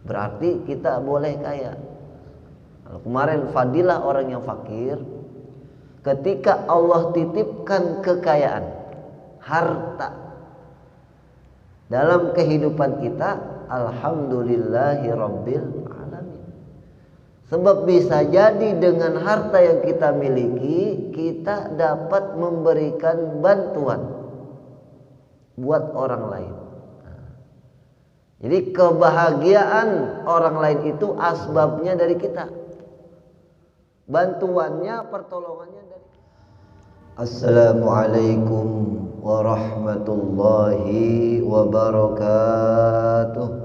berarti kita boleh kaya. Kemarin fadilah orang yang fakir, ketika Allah titipkan kekayaan, harta dalam kehidupan kita, alhamdulillahi rabbil alamin. Sebab bisa jadi dengan harta yang kita miliki, kita dapat memberikan bantuan buat orang lain. Jadi kebahagiaan orang lain itu asbabnya dari kita, bantuannya, pertolongannya dari kita. Assalamualaikum warahmatullahi wabarakatuh.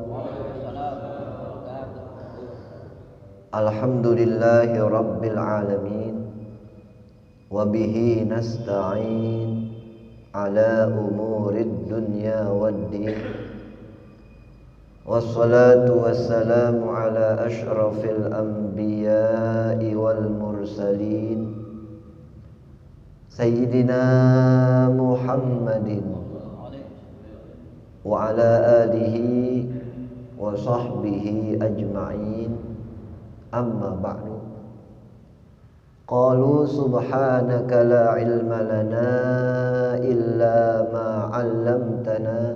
Alhamdulillahi rabbil alamin, wabihi nasta'in ala umurid dunya waddin, wassalatu wassalamu ala ashrafil anbiya'i wal mursalin sayyidina Muhammadin wa ala alihi wa sahbihi ajma'in, amma ba'du. Qalu subhanaka la ilma lana illa ma 'allamtana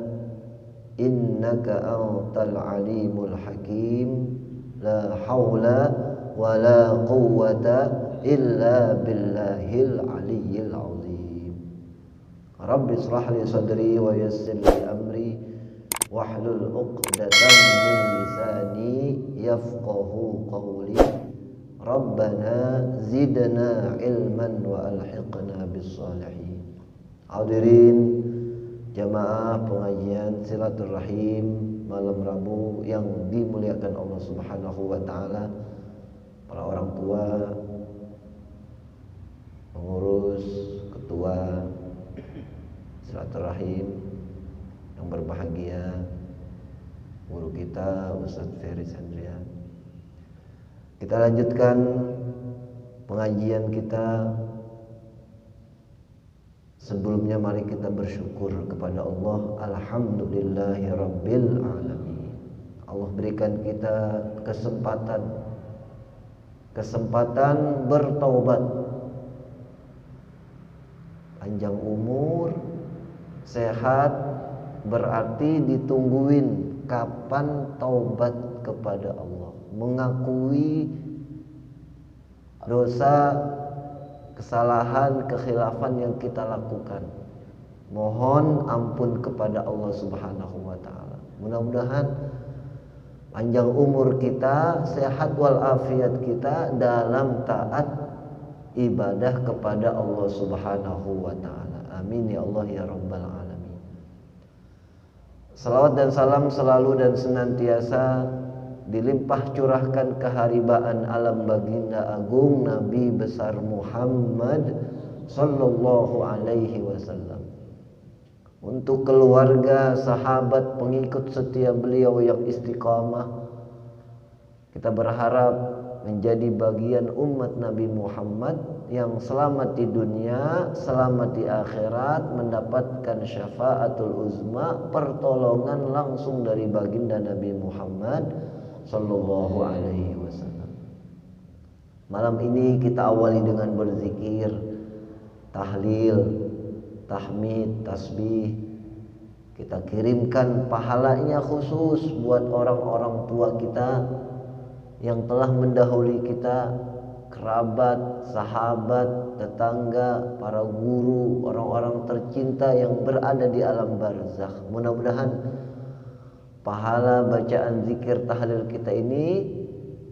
innaka antal alimul hakim. La haula wa la quwwata illa billahil aliyyil azim. Rabbi israh li sadri wa yassir li amri wahlul 'uqdatam min lisani yafqahu qawli. Rabbana zidna ilman wa alhiqna bis salihin. Hadirin jamaah pengajian silaturahim malam Rabu yang dimuliakan Allah Subhanahu wa taala, para orang tua, pengurus, ketua silaturahim yang berbahagia, guru kita Ustaz Ferry Sandria. Kita lanjutkan pengajian kita. Sebelumnya mari kita bersyukur kepada Allah. Alhamdulillahi rabbil alamin. Allah berikan kita kesempatan bertaubat, panjang umur, sehat, berarti ditungguin kapan taubat kepada Allah, mengakui dosa, kesalahan, kekhilafan yang kita lakukan. Mohon ampun kepada Allah Subhanahu wa taala. Mudah-mudahan panjang umur kita, sehat walafiat kita dalam taat ibadah kepada Allah Subhanahu wa taala. Amin ya Allah ya rabbal alamin. Salawat dan salam selalu dan senantiasa dilimpah curahkan keharibaan alam baginda agung Nabi besar Muhammad sallallahu alaihi wasallam, untuk keluarga, sahabat, pengikut setia beliau yang istiqamah. Kita berharap menjadi bagian umat Nabi Muhammad yang selamat di dunia, selamat di akhirat, mendapatkan syafaatul uzma, pertolongan langsung dari baginda Nabi Muhammad sallallahu alaihi wasallam. Malam ini kita awali dengan berzikir, tahlil, tahmid, tasbih. Kita kirimkan pahalanya khusus buat orang-orang tua kita yang telah mendahului kita, kerabat, sahabat, tetangga, para guru, orang-orang tercinta yang berada di alam barzakh. Mudah-mudahan pahala bacaan zikir tahlil kita ini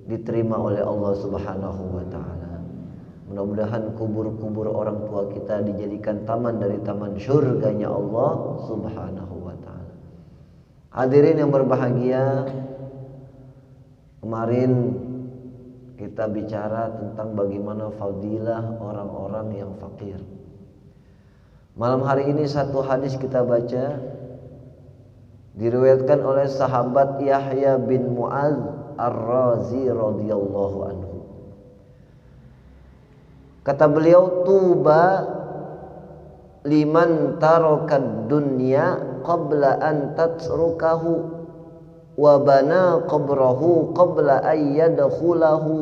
diterima oleh Allah Subhanahu wa taala. Mudah-mudahan kubur-kubur orang tua kita dijadikan taman dari taman syurganya Allah Subhanahu wa taala. Hadirin yang berbahagia, kemarin kita bicara tentang bagaimana fadilah orang-orang yang fakir. Malam hari ini satu hadis kita baca, diriwayatkan oleh sahabat Yahya bin Mu'adz Ar-Razi radhiyallahu anhu. Kata beliau, tuba liman tarakad dunya qabla an tatrukahu. wa bana qabrahu qabla ay yadkhulahu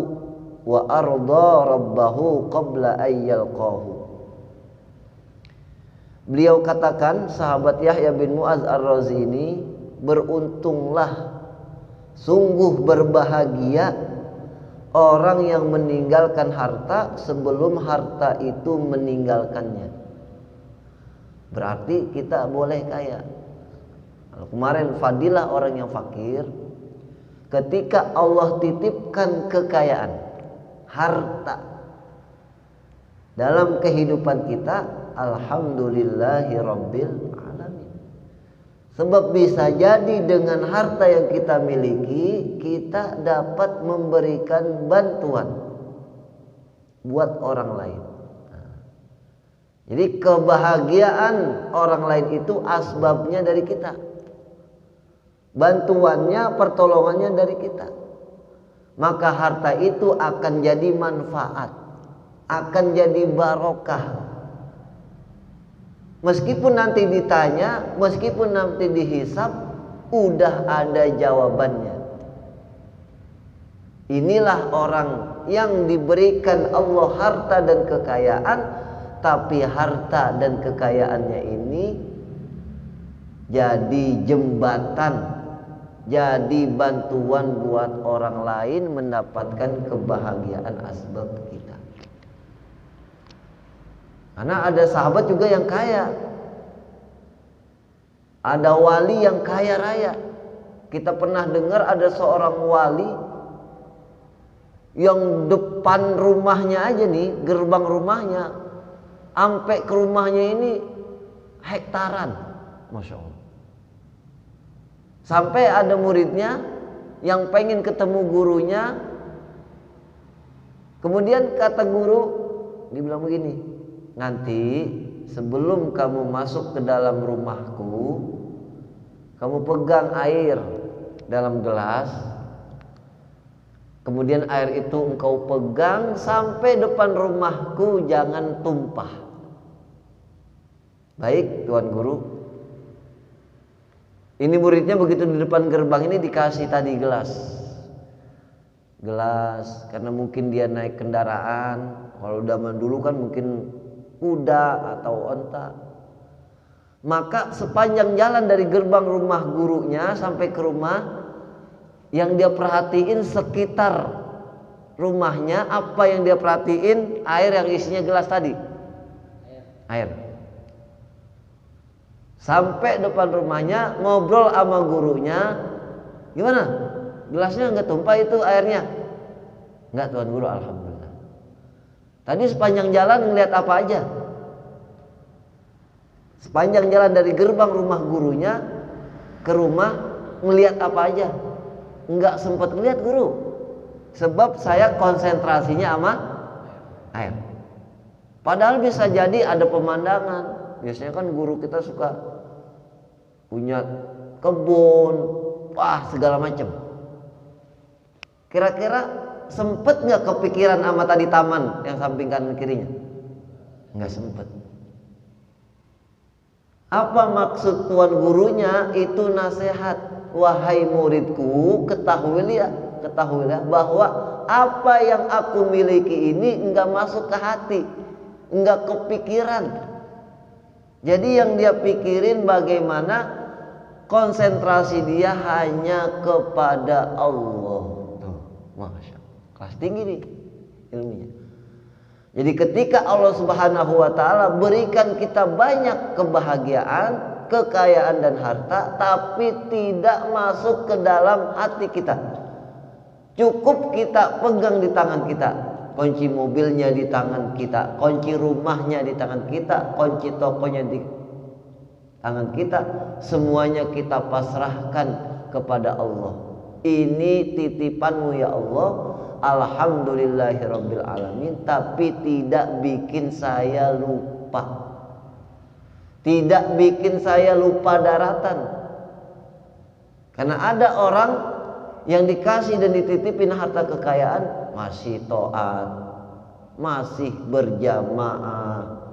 wa arda rabbahu qabla ay yalqahu. Beliau katakan, sahabat Yahya bin Mu'adz Ar-Razi ini, beruntunglah, sungguh berbahagia orang yang meninggalkan harta sebelum harta itu meninggalkannya. Berarti kita boleh kaya. Kemarin fadilah orang yang fakir, ketika Allah titipkan kekayaan, harta dalam kehidupan kita, alhamdulillahi rabbil alamin. Sebab bisa jadi dengan harta yang kita miliki, kita dapat memberikan bantuan buat orang lain. Jadi kebahagiaan orang lain itu asbabnya dari kita, bantuannya, pertolongannya dari kita. Maka harta itu akan jadi manfaat, akan jadi barokah. Meskipun nanti ditanya, meskipun nanti dihisab, udah ada jawabannya. Inilah orang yang diberikan Allah harta dan kekayaan, tapi harta dan kekayaannya ini jadi jembatan, jadi bantuan buat orang lain mendapatkan kebahagiaan asbab kita. Karena ada sahabat juga yang kaya, ada wali yang kaya raya. Kita pernah dengar ada seorang wali yang depan rumahnya aja nih, gerbang rumahnya, sampai ke rumahnya ini hektaran, Masya Allah. Sampai ada muridnya yang pengen ketemu gurunya, kemudian kata guru, dibilang begini, nanti sebelum kamu masuk ke dalam rumahku, kamu pegang air dalam gelas, kemudian air itu engkau pegang sampai depan rumahku, jangan tumpah. Baik Tuan Guru. Ini muridnya begitu di depan gerbang ini dikasih tadi gelas, karena mungkin dia naik kendaraan. Kalau zaman dulu kan mungkin kuda atau onta. Maka sepanjang jalan dari gerbang rumah gurunya sampai ke rumah, yang dia perhatiin sekitar rumahnya, apa yang dia perhatiin? Air yang isinya gelas tadi. Air. Sampai depan rumahnya, ngobrol sama gurunya, gimana? Gelasnya nggak tumpah itu airnya? Nggak Tuan Guru, alhamdulillah. Tadi sepanjang jalan ngeliat apa aja? Sepanjang jalan dari gerbang rumah gurunya ke rumah ngeliat apa aja? Nggak sempat ngeliat guru, sebab saya konsentrasinya sama air. Padahal bisa jadi ada pemandangan. Biasanya kan guru kita suka punya kebun, wah segala macam. Kira-kira sempet nggak kepikiran sama tadi taman yang samping kanan kirinya? Nggak sempet. Apa maksud tuan gurunya? Itu nasihat, wahai muridku, ketahuilah bahwa apa yang aku miliki ini nggak masuk ke hati, nggak kepikiran. Jadi yang dia pikirin bagaimana konsentrasi dia hanya kepada Allah. Tuh, Masya Allah. Kelas tinggi nih ilmunya. Jadi ketika Allah Subhanahu wa ta'ala berikan kita banyak kebahagiaan, kekayaan dan harta, tapi tidak masuk ke dalam hati kita, cukup kita pegang di tangan kita, kunci mobilnya di tangan kita, kunci rumahnya di tangan kita, kunci tokonya di tangan kita, semuanya kita pasrahkan kepada Allah. Ini titipanmu ya Allah, alhamdulillahirabbil alamin. Tapi tidak bikin saya lupa, tidak bikin saya lupa daratan. Karena ada orang yang dikasih dan dititipin harta kekayaan, masih taat, masih berjamaah,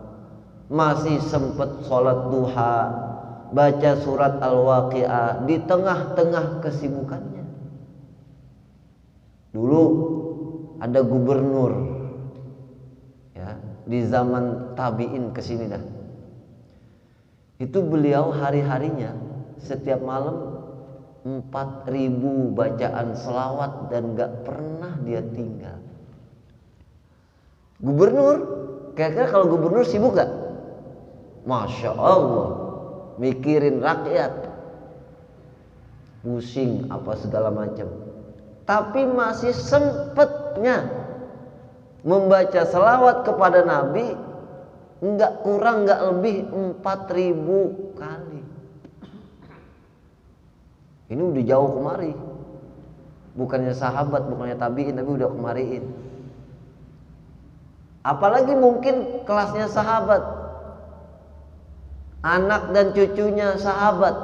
masih sempat sholat duha, baca surat Al-Waqiah di tengah-tengah kesibukannya. Dulu ada gubernur ya, di zaman tabi'in kesini dah. Itu beliau hari-harinya setiap malam 4.000 bacaan selawat dan gak pernah dia tinggal. Gubernur, kira-kira kalau gubernur sibuk gak? Masya Allah, mikirin rakyat, pusing apa segala macam. Tapi masih sempatnya membaca selawat kepada Nabi, enggak kurang enggak lebih 4.000 kali. Ini udah jauh kemari. Bukannya sahabat, bukannya tabi'in, tapi udah kemariin. Apalagi mungkin kelasnya sahabat, anak dan cucunya sahabat,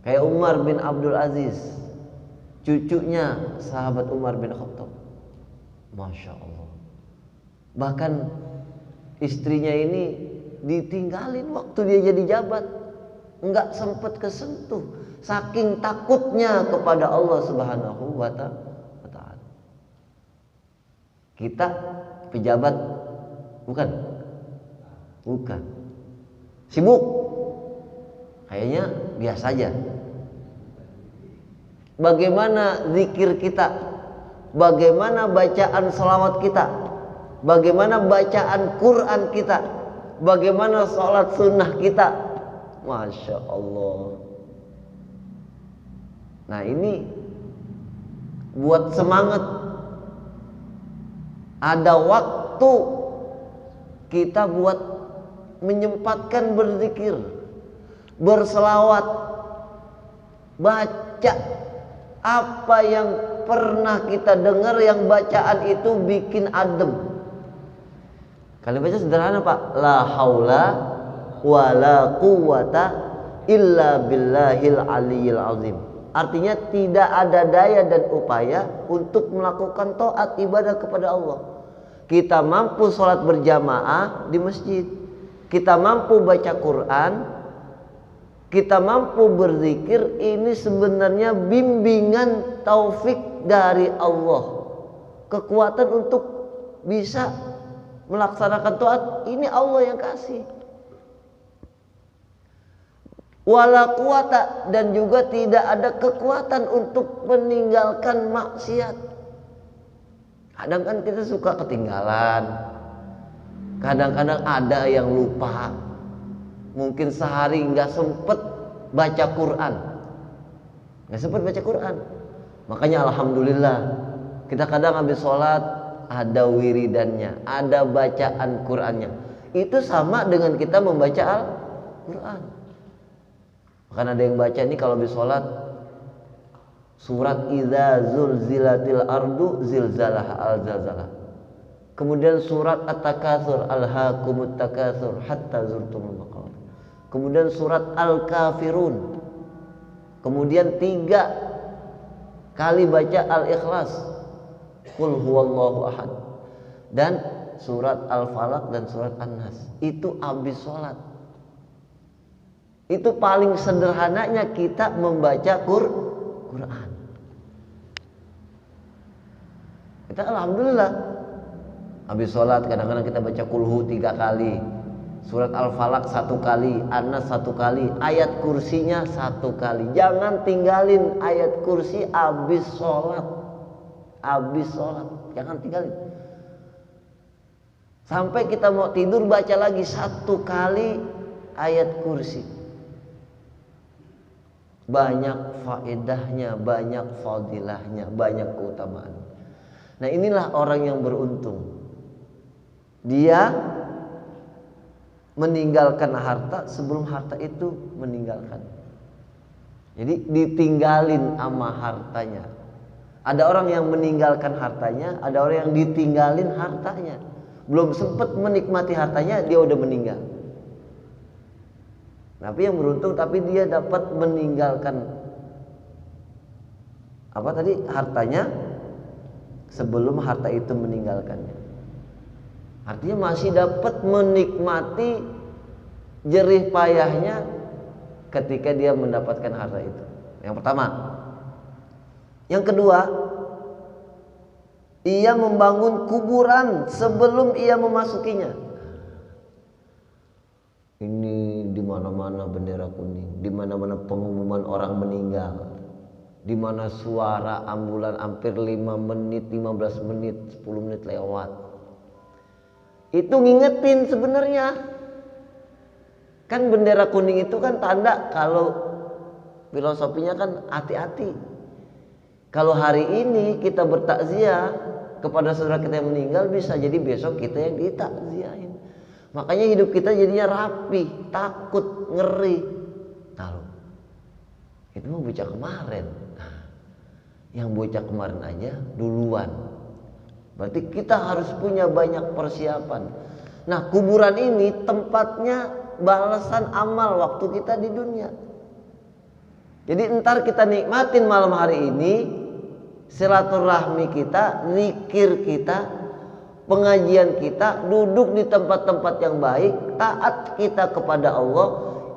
kayak Umar bin Abdul Aziz, cucunya sahabat Umar bin Khattab. Masya Allah. Bahkan istrinya ini ditinggalin waktu dia jadi jabat, enggak sempat kesentuh, saking takutnya kepada Allah Subhanahu wa Ta'ala. Kita pejabat bukan? Bukan. Sibuk? Kayaknya biasa aja. Bagaimana zikir kita? Bagaimana bacaan selawat kita? Bagaimana bacaan Quran kita? Bagaimana sholat sunnah kita? Masya Allah. Nah ini buat semangat. Ada waktu kita buat menyempatkan berzikir, berselawat, baca apa yang pernah kita dengar yang bacaan itu bikin adem. Kalian baca sederhana Pak, la haula wala quwata illa billahil aliyil azim. Artinya tidak ada daya dan upaya untuk melakukan taat ibadah kepada Allah. Kita mampu sholat berjamaah di masjid, kita mampu baca Quran, kita mampu berzikir. Ini sebenarnya bimbingan taufik dari Allah, kekuatan untuk bisa melaksanakan taat ini Allah yang kasih. Wala quwata, dan juga tidak ada kekuatan untuk meninggalkan maksiat. Kadang kan kita suka ketinggalan, kadang-kadang ada yang lupa, mungkin sehari nggak sempet baca Quran, nggak sempet baca Quran. Makanya alhamdulillah kita kadang habis sholat ada wiridannya, ada bacaan Qurannya. Itu sama dengan kita membaca Al-Quran. Bahkan ada yang baca ini kalau habis sholat surat Idza zulzilatil ardu zilzalaha al-zalzalah. Kemudian surat At-Takatsur, alhaakumut takatsur hatta zurtumul maqabir. Kemudian surat Al-Kafirun. Kemudian 3 kali baca Al-Ikhlas, Qul huwallahu ahad, dan surat Al-Falaq dan surat An-Nas. Itu habis sholat. Itu paling sederhananya kita membaca Quran. Kita alhamdulillah habis sholat kadang-kadang kita baca kulhu 3 kali, surat Al-Falaq 1 kali, An-Nas 1 kali, ayat kursinya 1 kali. Jangan tinggalin ayat kursi habis sholat. Habis sholat jangan tinggalin. Sampai kita mau tidur baca lagi 1 kali ayat kursi. Banyak faedahnya, banyak fadilahnya, banyak keutamaan. Nah inilah orang yang beruntung. Dia meninggalkan harta sebelum harta itu meninggalkan. Jadi ditinggalin sama hartanya. Ada orang yang meninggalkan hartanya, ada orang yang ditinggalin hartanya. Belum sempat menikmati hartanya dia udah meninggal. Tapi yang beruntung, tapi dia dapat meninggalkan apa tadi, hartanya sebelum harta itu meninggalkannya. Artinya masih dapat menikmati jerih payahnya ketika dia mendapatkan harta itu. Yang pertama. Yang kedua, ia membangun kuburan sebelum ia memasukinya. Ini di mana-mana bendera kuning, di mana-mana pengumuman orang meninggal, di mana suara ambulan hampir 5 menit, 15 menit, 10 menit lewat. Itu ngingetin sebenarnya. Kan bendera kuning itu kan tanda, kalau filosofinya kan hati-hati. Kalau hari ini kita bertakziah kepada saudara kita yang meninggal, bisa jadi besok kita yang ditakziahin. Makanya hidup kita jadinya rapi, takut, ngeri. Tahu? Itu mah bocah kemarin. Nah, yang bocah kemarin aja duluan. Berarti kita harus punya banyak persiapan. Nah, kuburan ini tempatnya balasan amal waktu kita di dunia. Jadi entar kita nikmatin malam hari ini, silaturahmi kita, zikir kita, pengajian kita, duduk di tempat-tempat yang baik, taat kita kepada Allah,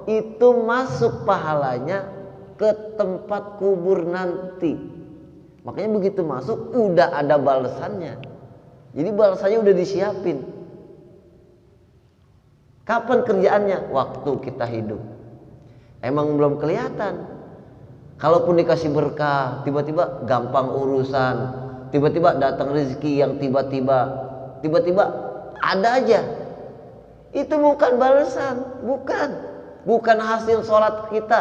itu masuk pahalanya ke tempat kubur nanti. Makanya begitu masuk udah ada balasannya. Jadi balasannya udah disiapin. Kapan kerjaannya? Waktu kita hidup. Emang belum kelihatan. Kalaupun dikasih berkah, tiba-tiba gampang urusan, tiba-tiba datang rezeki yang tiba-tiba ada aja. Itu bukan balasan, bukan hasil sholat kita,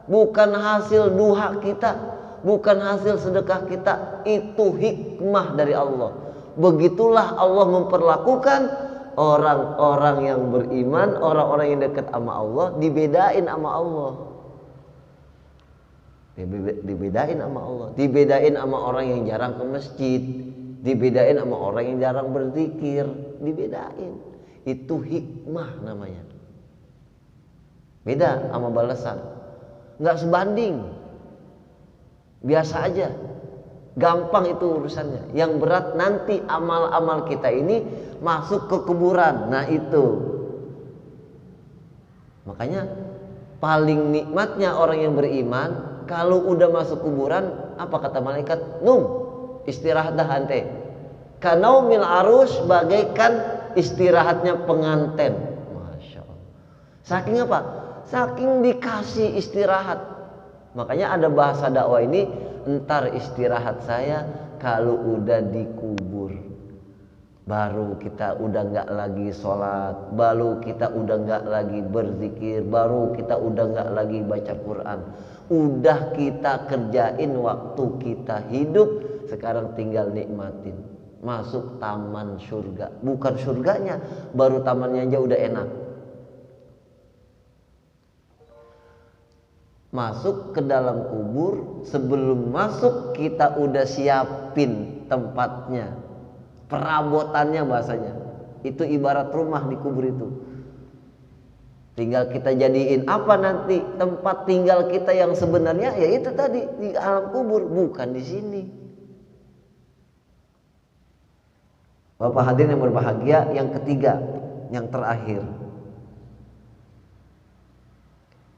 bukan hasil duha kita, bukan hasil sedekah kita. Itu hikmah dari Allah. Begitulah Allah memperlakukan orang-orang yang beriman, orang-orang yang dekat sama Allah, dibedain sama Allah. Dibedain sama Allah, dibedain sama orang yang jarang ke masjid, dibedain sama orang yang jarang berzikir, dibedain. Itu hikmah namanya. Beda sama balasan. Nggak sebanding. Biasa aja. Gampang itu urusannya. Yang berat nanti amal-amal kita ini masuk ke kuburan. Nah itu. Makanya paling nikmatnya orang yang beriman, kalau udah masuk kuburan, apa kata malaikat? Istirahat dah ante. Kanaumil arus, bagaikan istirahatnya pengantin. Masya Allah. Saking apa? Saking dikasih istirahat. Makanya ada bahasa dakwah ini, entar istirahat saya kalau udah dikubur. Baru kita udah nggak lagi sholat, baru kita udah nggak lagi berzikir, baru kita udah nggak lagi baca Quran. Udah kita kerjain waktu kita hidup, sekarang tinggal nikmatin. Masuk taman surga. Bukan surganya, baru tamannya aja udah enak. Masuk ke dalam kubur, sebelum masuk kita udah siapin tempatnya, perabotannya bahasanya. Itu ibarat rumah di kubur itu. Tinggal kita jadiin apa nanti tempat tinggal kita yang sebenarnya, ya itu tadi di alam kubur, bukan di sini. Bapak hadirin yang berbahagia, yang ketiga, yang terakhir.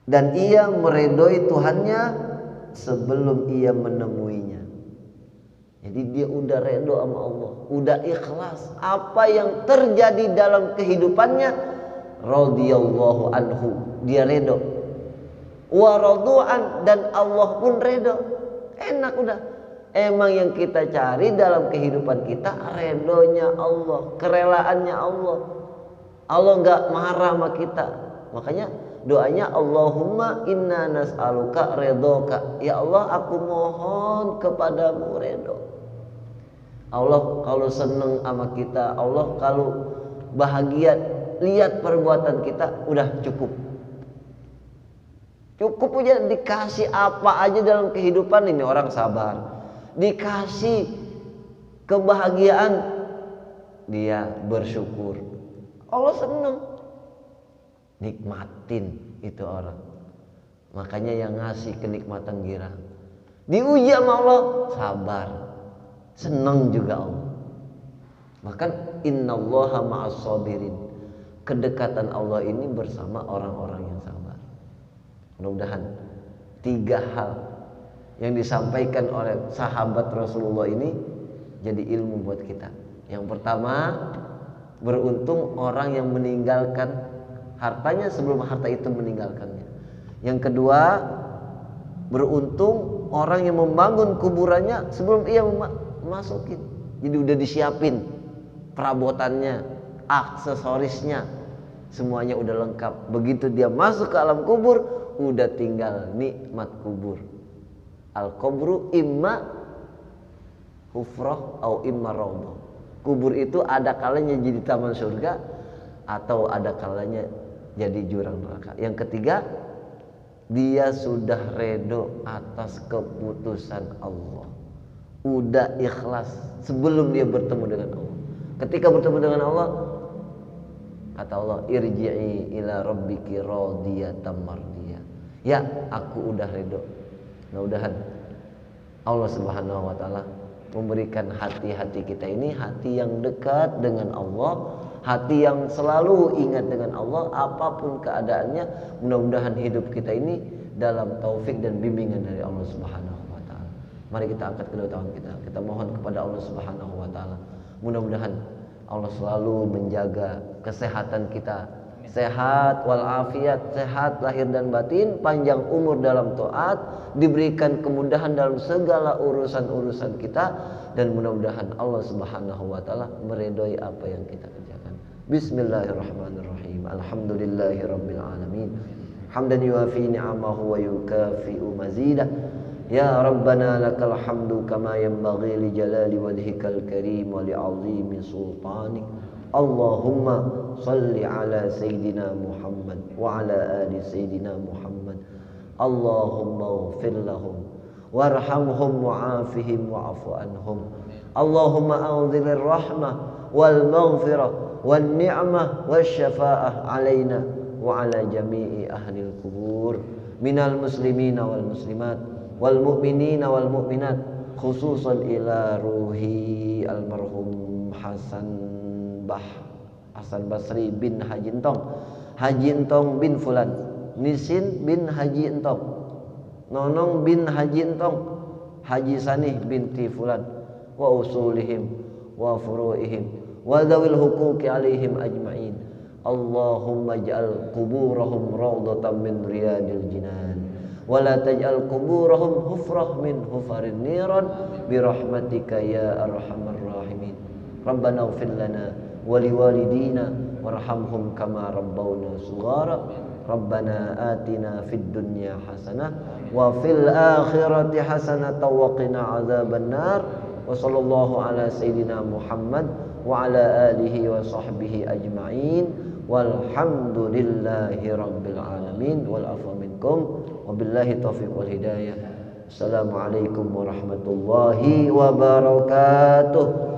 Dan ia meredoi Tuhannya sebelum ia menemuinya. Jadi dia udah redo sama Allah, udah ikhlas. Apa yang terjadi dalam kehidupannya, radhiyallahu anhu, dia redo. Wa radu'an, dan Allah pun redo. Enak udah. Emang yang kita cari dalam kehidupan kita redonya Allah, kerelaannya Allah. Allah nggak marah sama kita. Makanya doanya Allahumma inna nas'aluka redoka. Ya Allah, aku mohon kepadamu redo. Allah kalau seneng sama kita, Allah kalau bahagia lihat perbuatan kita, udah cukup. Cukup aja dikasih apa aja dalam kehidupan ini, orang sabar. Dikasih kebahagiaan, dia bersyukur. Allah seneng. Nikmatin itu orang. Makanya yang ngasih kenikmatan girang, diuji sama Allah, sabar. Seneng juga Allah. Bahkan innallaha ma'as sabirin. Kedekatan Allah ini bersama orang-orang yang sabar. Mudah-mudahan 3 hal yang disampaikan oleh sahabat Rasulullah ini jadi ilmu buat kita. Yang pertama, beruntung orang yang meninggalkan hartanya sebelum harta itu meninggalkannya. Yang kedua, beruntung orang yang membangun kuburannya sebelum ia masukin. Jadi udah disiapin perabotannya, aksesorisnya, semuanya udah lengkap. Begitu dia masuk ke alam kubur, udah tinggal nikmat kubur. Al-kubru imma hufrah atau imma raudhah. Kubur itu ada kalanya jadi taman surga atau ada kalanya jadi jurang neraka. Yang ketiga, dia sudah redo atas keputusan Allah. Udah ikhlas sebelum dia bertemu dengan Allah. Ketika bertemu dengan Allah, kata Allah, irji'i ila rabbiki radiyatan mardiyah. Ya, aku udah redo. Mudah-mudahan Allah Subhanahu wa taala memberikan hati-hati kita ini hati yang dekat dengan Allah, hati yang selalu ingat dengan Allah apapun keadaannya. Mudah-mudahan hidup kita ini dalam taufik dan bimbingan dari Allah Subhanahu wa taala. Mari kita angkat kedua tangan kita mohon kepada Allah Subhanahu wa taala. Mudah-mudahan Allah selalu menjaga kesehatan kita, sehat walafiat, sehat lahir dan batin, panjang umur dalam taat, diberikan kemudahan dalam segala urusan-urusan kita, dan mudah-mudahan Allah Subhanahu wa taala meridhoi apa yang kita kerjakan. Bismillahirrahmanirrahim. Alhamdulillahirabbil alamin. Hamdan yuafi ni'amahu wa yukafi'u mazidah. Ya Rabbana lakal hamdu kama yanbaghi li jalali wajhikal karim wa li 'azimi sultanik. Allahumma salli ala Sayyidina Muhammad wa ala ali Sayyidina Muhammad. Allahumma ighfir lahum warhamhum wa'afihim wa'fu anhum. Allahumma anzilir rahmah wal maghfirah wan ni'mah wasyafa'ah alaina wa ala jami'i ahlil kubur minal muslimina wal muslimat wal mu'minina wal mu'minat, khususan ila ruhi almarhum Hasan Basri bin Haji Entong bin Fulan, Nisin bin Haji Entong, Nonong bin Haji Entong, Haji Sanih binti Fulan, wa usulihim wa furu'ihim wa dzawil huquqi alaihim ajma'in. Allahumma ij'al quburahum rawdatan min riyadil jinan wa la taj'al quburahum hufrah min hufarin niran bi rahmatika ya arhamar rahimin. Rabbana ighfir lana wa liwalidina warhamhum kama rabbawna shighara. Rabbana atina fid dunya hasanah wa fil akhirati hasanatan wa qina adzabannar. Wa sallallahu ala sayyidina Muhammad wa ala alihi wa sahbihi ajma'in. Walhamdulillahi rabbil alamin wal afwa minkum wabillahi taufiq wal hidayah. Assalamualaikum warahmatullahi wabarakatuh.